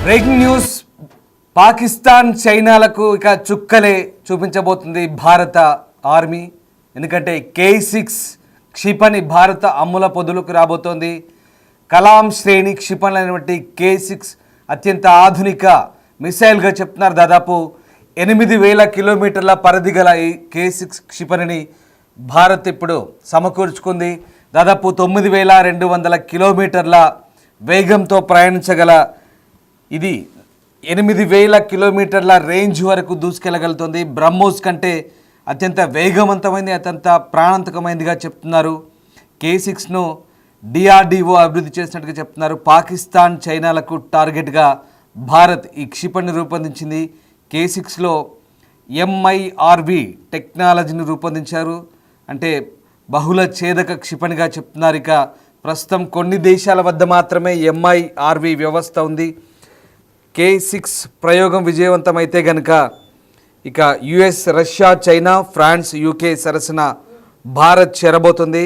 Breaking news. Pakistan చైనాలకు ఇక చుక్కలే చూపించబోతుంది భారత ఆర్మీ. ఎందుకంటే K6 క్షిపణి భారత అమ్ముల పొదులకు రాబోతోంది. కలాం శ్రేణి క్షిపణులైనటువంటి K6 అత్యంత ఆధునిక మిసైల్గా చెప్తున్నారు. దాదాపు 8,000 కిలోమీటర్ల పరిధి గల ఈ K6 క్షిపణిని భారత్ ఇప్పుడు సమకూర్చుకుంది. దాదాపు 9,200 కిలోమీటర్ల వేగంతో ప్రయాణించగల ఇది 8,000 కిలోమీటర్ల రేంజ్ వరకు దూసుకెళ్లగలుగుతుంది. బ్రహ్మోస్ కంటే అత్యంత వేగవంతమైంది, అత్యంత ప్రాణాంతకమైనదిగా చెప్తున్నారు. K6ను DRDO అభివృద్ధి చేసినట్టుగా చెప్తున్నారు. పాకిస్తాన్ చైనాలకు టార్గెట్గా భారత్ ఈ క్షిపణిని రూపొందించింది. K6లో MIRV టెక్నాలజీని రూపొందించారు. అంటే బహుళ ఛేదక క్షిపణిగా చెప్తున్నారు. ఇక ప్రస్తుతం కొన్ని దేశాల వద్ద మాత్రమే MIRV వ్యవస్థ ఉంది. K6 ప్రయోగం విజయవంతమైతే కనుక ఇక US, Russia, China, France, UK సరసన భారత్ చేరబోతుంది.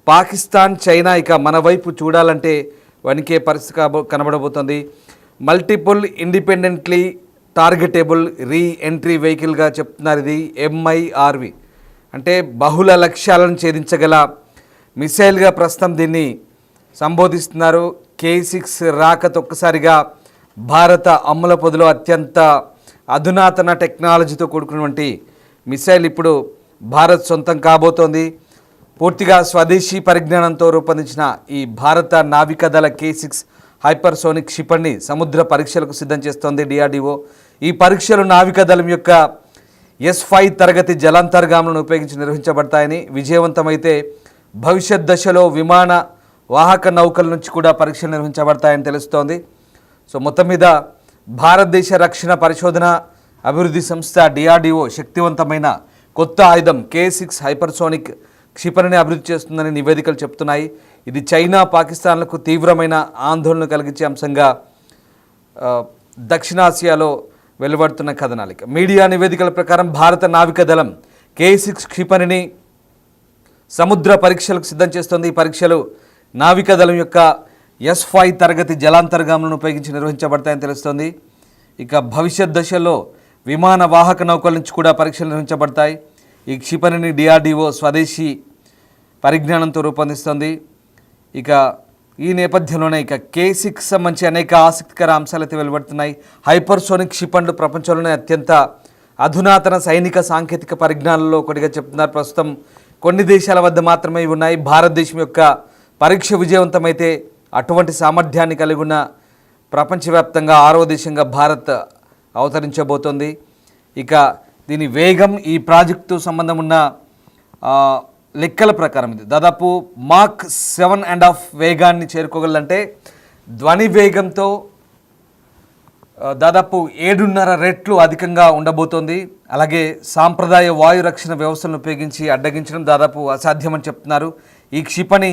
పాకిస్తాన్, చైనా ఇక మన వైపు చూడాలంటే వణికే పరిస్థితి కనబడబోతుంది. Multiple independently targetable re entry వెహికల్గా చెప్తున్నారు. ఇది MIRV అంటే బహుళ లక్ష్యాలను ఛేదించగల మిసైల్గా ప్రస్తుతం దీన్ని సంబోధిస్తున్నారు. K6 రాకతో ఒక్కసారిగా భారత అమ్ముల పొదిలో అత్యంత అధునాతన టెక్నాలజీతో కూడుకున్నటువంటి మిసైల్ ఇప్పుడు భారత్ సొంతం కాబోతోంది. పూర్తిగా స్వదేశీ పరిజ్ఞానంతో రూపొందించిన ఈ భారత నావికాదళ K6 హైపర్సోనిక్ క్షిపణిని సముద్ర పరీక్షలకు సిద్ధం చేస్తోంది DRDO. ఈ పరీక్షలు నావికాదళం యొక్క S5 తరగతి జలాంతర్గాములను ఉపయోగించి నిర్వహించబడతాయని, విజయవంతమైతే భవిష్యత్ దశలో విమాన వాహక నౌకల నుంచి కూడా పరీక్షలు నిర్వహించబడతాయని తెలుస్తోంది. సో మొత్తం మీద భారతదేశ రక్షణ పరిశోధన అభివృద్ధి సంస్థ DRDO శక్తివంతమైన కొత్త ఆయుధం K6 హైపర్సోనిక్ క్షిపణిని అభివృద్ధి చేస్తుందని నివేదికలు చెప్తున్నాయి. ఇది చైనా, పాకిస్తాన్లకు తీవ్రమైన ఆందోళన కలిగించే అంశంగా దక్షిణాసియాలో వెలువడుతున్న కథనాలిక. మీడియా నివేదికల ప్రకారం భారత నావికాదళం K6 క్షిపణిని సముద్ర పరీక్షలకు సిద్ధం చేస్తోంది. ఈ పరీక్షలు నావికాదళం యొక్క S5 తరగతి జలాంతర్గాములను ఉపయోగించి నిర్వహించబడతాయని తెలుస్తోంది. ఇక భవిష్యత్ దశల్లో విమాన వాహక నౌకల నుంచి కూడా పరీక్షలు నిర్వహించబడతాయి. ఈ క్షిపణిని DRDO స్వదేశీ పరిజ్ఞానంతో రూపొందిస్తోంది. ఇక ఈ నేపథ్యంలోనే ఇక K6 సంబంధించి అనేక ఆసక్తికర అంశాలైతే వెలువడుతున్నాయి. హైపర్సోనిక్ క్షిపణులు ప్రపంచంలోనే అత్యంత అధునాతన సైనిక సాంకేతిక పరిజ్ఞానంలో ఒకటిగా చెప్తున్నారు. ప్రస్తుతం కొన్ని దేశాల వద్ద మాత్రమే ఉన్నాయి. భారతదేశం యొక్క పరీక్ష విజయవంతమైతే అటువంటి సామర్థ్యాన్ని కలిగి ఉన్న ప్రపంచవ్యాప్తంగా 6వ దేశంగా భారత్ అవతరించబోతోంది. ఇక దీని వేగం, ఈ ప్రాజెక్టు సంబంధం ఉన్న లెక్కల ప్రకారం ఇది దాదాపు మాక్ 7.5 వేగాన్ని చేరుకోగలంటే ధ్వని వేగంతో దాదాపు 7.5 రెట్లు అధికంగా ఉండబోతోంది. అలాగే సాంప్రదాయ వాయు రక్షణ వ్యవస్థలను ఉపయోగించి అడ్డగించడం దాదాపు అసాధ్యమని చెప్తున్నారు. ఈ క్షిపణి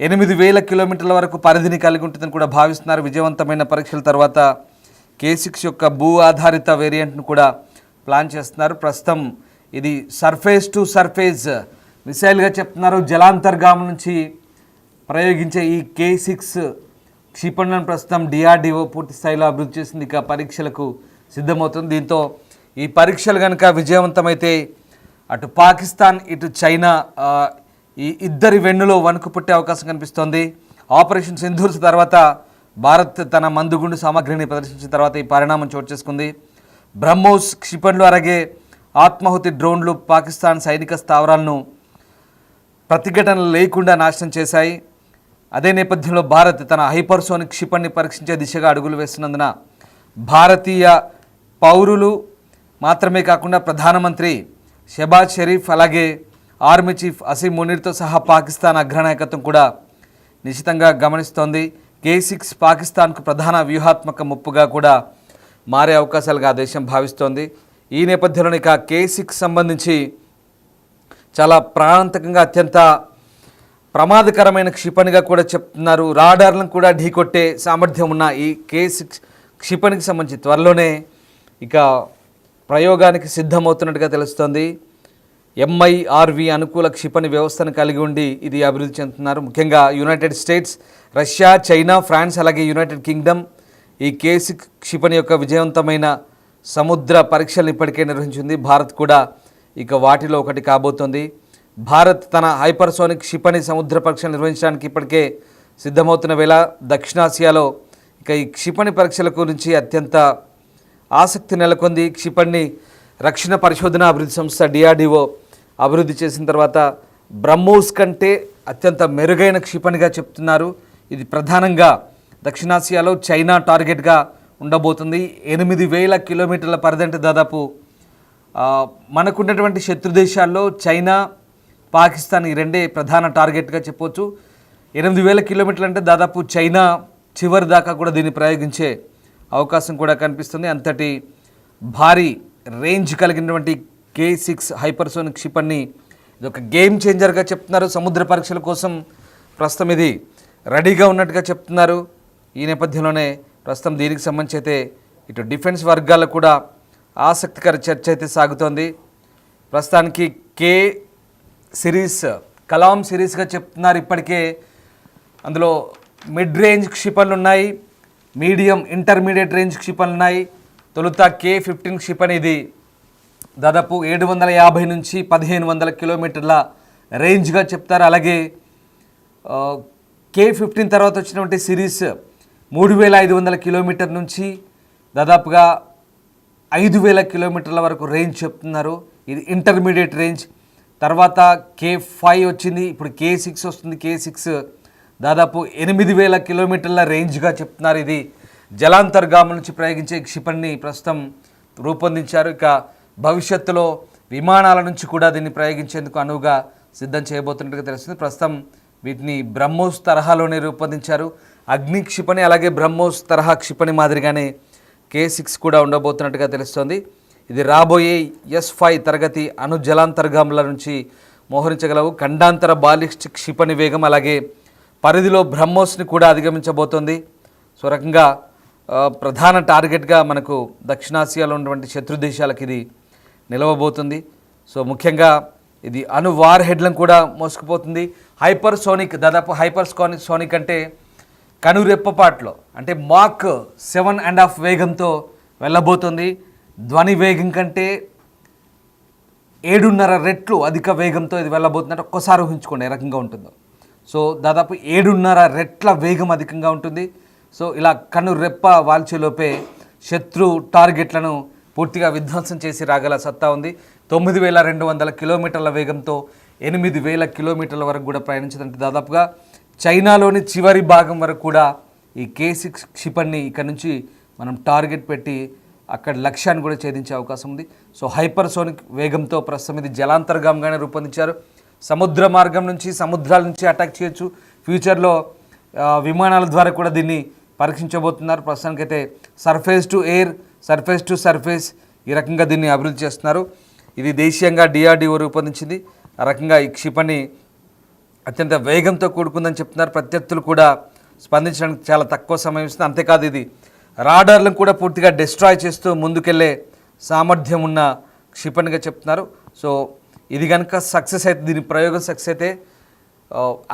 8,000 కిలోమీటర్ల వరకు పరిధిని కలిగి ఉంటుందని కూడా భావిస్తున్నారు. విజయవంతమైన పరీక్షల తర్వాత K6 యొక్క భూ ఆధారిత వేరియంట్ను కూడా ప్లాన్ చేస్తున్నారు. ప్రస్తుతం ఇది సర్ఫేస్ టు సర్ఫేస్ మిసైల్గా చెప్తున్నారు. జలాంతర్గామం నుంచి ప్రయోగించే ఈ K6 క్షిపణులను ప్రస్తుతం DRDO పూర్తి స్థాయిలో అభివృద్ధి చేసింది. ఇక పరీక్షలకు సిద్ధమవుతుంది. దీంతో ఈ పరీక్షలు కనుక విజయవంతమైతే అటు పాకిస్తాన్, ఇటు చైనా ఈ ఇద్దరి వెన్నులో వణుకు పుట్టే అవకాశం కనిపిస్తోంది. ఆపరేషన్ సింధూర్ తర్వాత భారత్ తన మందుగుండు సామగ్రిని ప్రదర్శించిన తర్వాత ఈ పరిణామం చోటు చేసుకుంది. బ్రహ్మోస్ క్షిపణులు, అలాగే ఆత్మాహుతి డ్రోన్లు పాకిస్తాన్ సైనిక స్థావరాలను ప్రతిఘటనలు లేకుండా నాశనం చేశాయి. అదే నేపథ్యంలో భారత్ తన హైపర్సోనిక్ క్షిపణిని పరీక్షించే దిశగా అడుగులు వేస్తున్నందున భారతీయ పౌరులు మాత్రమే కాకుండా ప్రధానమంత్రి షెబాజ్ షరీఫ్, అలాగే ఆర్మీ చీఫ్ అసీం మునీర్తో సహా పాకిస్తాన్ అగ్రనాయకత్వం కూడా నిశితంగా గమనిస్తోంది. K6 పాకిస్తాన్కు ప్రధాన వ్యూహాత్మక ముప్పుగా కూడా మారే అవకాశాలుగా ఆ దేశం భావిస్తోంది. ఈ నేపథ్యంలో ఇక K6 సంబంధించి చాలా ప్రాణాంతకంగా అత్యంత ప్రమాదకరమైన క్షిపణిగా కూడా చెప్తున్నారు. రాడార్లను కూడా ఢీకొట్టే సామర్థ్యం ఉన్న ఈ K6 క్షిపణికి సంబంధించి త్వరలోనే ఇక ప్రయోగానికి సిద్ధమవుతున్నట్టుగా తెలుస్తోంది. MIRV అనుకూల క్షిపణి వ్యవస్థను కలిగి ఉండి ఇది అభివృద్ధి చెందుతున్నారు. ముఖ్యంగా United States, Russia, China, France, అలాగే యునైటెడ్ కింగ్డమ్ ఈ K6 క్షిపణి యొక్క విజయవంతమైన సముద్ర పరీక్షలను ఇప్పటికే నిర్వహించింది. భారత్ కూడా ఇక వాటిలో ఒకటి కాబోతోంది. భారత్ తన హైపర్సోనిక్ క్షిపణి సముద్ర పరీక్షలు నిర్వహించడానికి ఇప్పటికే సిద్ధమవుతున్న వేళ దక్షిణాసియాలో ఇక ఈ క్షిపణి పరీక్షల గురించి అత్యంత ఆసక్తి నెలకొంది. క్షిపణి రక్షణ పరిశోధన అభివృద్ధి సంస్థ DRDO అభివృద్ధి చేసిన తర్వాత బ్రహ్మోస్ కంటే అత్యంత మెరుగైన క్షిపణిగా చెప్తున్నారు. ఇది ప్రధానంగా దక్షిణాసియాలో చైనా టార్గెట్గా ఉండబోతుంది. 8,000 కిలోమీటర్ల పరిధి అంటే దాదాపు మనకున్నటువంటి శత్రు దేశాల్లో చైనా, పాకిస్తాన్ ఈ రెండే ప్రధాన టార్గెట్గా చెప్పవచ్చు. 8,000 కిలోమీటర్లు అంటే దాదాపు చైనా చివరి దాకా కూడా దీన్ని ప్రయోగించే అవకాశం కూడా కనిపిస్తుంది. అంతటి భారీ రేంజ్ కలిగినటువంటి K6 హైపర్సోనిక్ క్షిపణి ఇది ఒక గేమ్ చేంజర్గా చెప్తున్నారు. సముద్ర పరీక్షల కోసం ప్రస్తుతం ఇది రెడీగా ఉన్నట్టుగా చెప్తున్నారు. ఈ నేపథ్యంలోనే ప్రస్తుతం దీనికి సంబంధించి అయితే ఇటు డిఫెన్స్ వర్గాల్లో కూడా ఆసక్తికర చర్చ అయితే సాగుతోంది. ప్రస్తుతానికి K సిరీస్ కలాం సిరీస్గా చెప్తున్నారు. ఇప్పటికే అందులో మిడ్ రేంజ్ క్షిపణులు ఉన్నాయి, మీడియం ఇంటర్మీడియట్ రేంజ్ క్షిపణులు ఉన్నాయి. తొలుత K15 క్షిపణి ఇది దాదాపు 750 నుంచి 1,500 కిలోమీటర్ల రేంజ్గా చెప్తారు. అలాగే K15 తర్వాత వచ్చినటువంటి సిరీస్ 3,500 కిలోమీటర్ నుంచి దాదాపుగా 5,000 కిలోమీటర్ల వరకు రేంజ్ చెప్తున్నారు. ఇది ఇంటర్మీడియట్ రేంజ్. తర్వాత K5 వచ్చింది, ఇప్పుడు K6 వస్తుంది. K6 దాదాపు 8,000 కిలోమీటర్ల రేంజ్గా చెప్తున్నారు. ఇది జలాంతర్గాముల నుంచి ప్రయోగించే క్షిపణిని ప్రస్తుతం రూపొందించారు. ఇక భవిష్యత్తులో విమానాల నుంచి కూడా దీన్ని ప్రయోగించేందుకు అనువుగా సిద్ధం చేయబోతున్నట్టుగా తెలుస్తుంది. ప్రస్తుతం వీటిని బ్రహ్మోస్ తరహాలోనే రూపొందించారు. అగ్ని క్షిపణి అలాగే బ్రహ్మోస్ తరహా క్షిపణి మాదిరిగానే K6 కూడా ఉండబోతున్నట్టుగా తెలుస్తోంది. ఇది రాబోయే S5 తరగతి అణు జలాంతర్గాముల నుంచి మోహరించగలవు. ఖండాంతర బాలిస్టిక్ క్షిపణి వేగం అలాగే పరిధిలో బ్రహ్మోస్ని కూడా అధిగమించబోతోంది. సో రకంగా ప్రధాన టార్గెట్గా మనకు దక్షిణాసియాలో ఉన్నటువంటి శత్రు దేశాలకు ఇది నిలవబోతుంది. సో ముఖ్యంగా ఇది అణు వార్ హెడ్లను కూడా మోసుకుపోతుంది. హైపర్సోనిక్ దాదాపు హైపర్సోనిక్ అంటే కనురెప్పపాట్లో అంటే మాక్ 7.5 వేగంతో వెళ్ళబోతుంది. ధ్వని వేగం కంటే 7.5 రెట్లు అధిక వేగంతో ఇది వెళ్ళబోతుందంటే ఒక్కసారి ఊహించుకోండి ఏ రకంగా ఉంటుందో. సో దాదాపు 7.5 రెట్ల వేగం అధికంగా ఉంటుంది. సో ఇలా కన్ను రెప్ప వాల్చేలోపే శత్రు టార్గెట్లను పూర్తిగా విధ్వంసం చేసి రాగల సత్తా ఉంది. 9,200 కిలోమీటర్ల వేగంతో 8,000 కిలోమీటర్ల వరకు కూడా ప్రయాణించదంటే దాదాపుగా చైనాలోని చివరి భాగం వరకు కూడా ఈ K6 క్షిపణిని ఇక్కడ నుంచి మనం టార్గెట్ పెట్టి అక్కడ లక్ష్యాన్ని కూడా ఛేదించే అవకాశం ఉంది. సో హైపర్సోనిక్ వేగంతో ప్రస్తుతం ఇది జలాంతర్గామిగానే రూపొందించారు. సముద్ర మార్గం నుంచి సముద్రాల నుంచి అటాక్ చేయొచ్చు. ఫ్యూచర్లో విమానాల ద్వారా కూడా దీన్ని పరీక్షించబోతున్నారు. ప్రస్తుతానికైతే surface to air, surface to surface ఈ రకంగా దీన్ని అభివృద్ధి చేస్తున్నారు. ఇది దేశీయంగా DRDO రూపొందించింది. ఆ రకంగా ఈ క్షిపణి అత్యంత వేగంతో కూడుకుందని చెప్తున్నారు. ప్రత్యర్థులు కూడా స్పందించడానికి చాలా తక్కువ సమయం ఇస్తుంది. అంతేకాదు ఇది రాడార్లను కూడా పూర్తిగా డిస్ట్రాయ్ చేస్తూ ముందుకెళ్లే సామర్థ్యం ఉన్న క్షిపణిగా చెప్తున్నారు. సో ఇది కనుక సక్సెస్ అయితే, దీని ప్రయోగం సక్సెస్ అయితే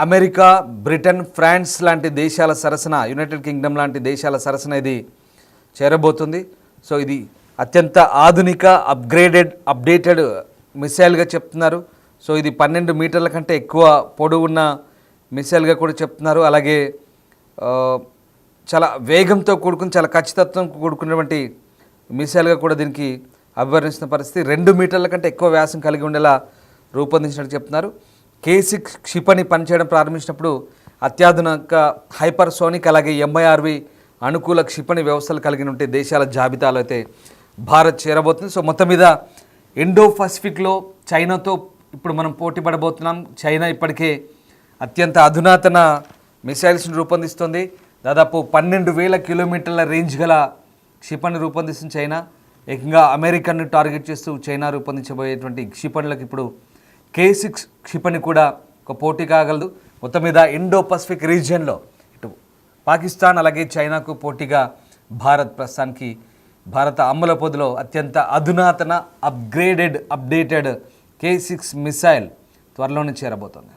అమెరికా, బ్రిటన్, ఫ్రాన్స్ లాంటి దేశాల సరసన, యునైటెడ్ కింగ్డమ్ లాంటి దేశాల సరసన ఇది చేరబోతుంది. సో ఇది అత్యంత ఆధునిక అప్డేటెడ్ మిసైల్గా చెప్తున్నారు. సో ఇది 12 మీటర్ల కంటే ఎక్కువ పొడవున్న మిసైల్గా కూడా చెప్తున్నారు. అలాగే చాలా వేగంతో కూడుకుని చాలా ఖచ్చితత్వంతో కూడుకున్నటువంటి మిసైల్గా కూడా దీనికి అభివర్ణిస్తున్న పరిస్థితి. 2 మీటర్ల కంటే ఎక్కువ వ్యాసం కలిగి ఉండేలా రూపొందించినట్టు చెప్తున్నారు. K6 క్షిపణి పనిచేయడం ప్రారంభించినప్పుడు అత్యాధునిక హైపర్సోనిక్ అలాగే MIRV అనుకూల క్షిపణి వ్యవస్థలు కలిగిన ఉంటే దేశాల జాబితాలో అయితే భారత్ చేరబోతుంది. సో మొత్తం మీద ఇండో పసిఫిక్లో చైనాతో ఇప్పుడు మనం పోటీ పడబోతున్నాం. చైనా ఇప్పటికే అత్యంత అధునాతన మిసైల్స్ని రూపొందిస్తుంది. దాదాపు 12,000 కిలోమీటర్ల రేంజ్ గల క్షిపణి రూపొందిస్తుంది చైనా. ఏకంగా అమెరికాను టార్గెట్ చేస్తూ చైనా రూపొందించబోయేటువంటి క్షిపణులకు ఇప్పుడు K6 క్షిపణి కూడా ఒక పోటీ కాగలదు. మొత్తం మీద ఇండో పసిఫిక్ రీజియన్లో ఇటు పాకిస్తాన్ అలాగే చైనాకు పోటీగా భారత్ ప్రస్తుతానికి భారత అమ్మల పొదిలో అత్యంత అధునాతన అప్డేటెడ్ K6 మిసైల్ త్వరలోనే చేరబోతోంది.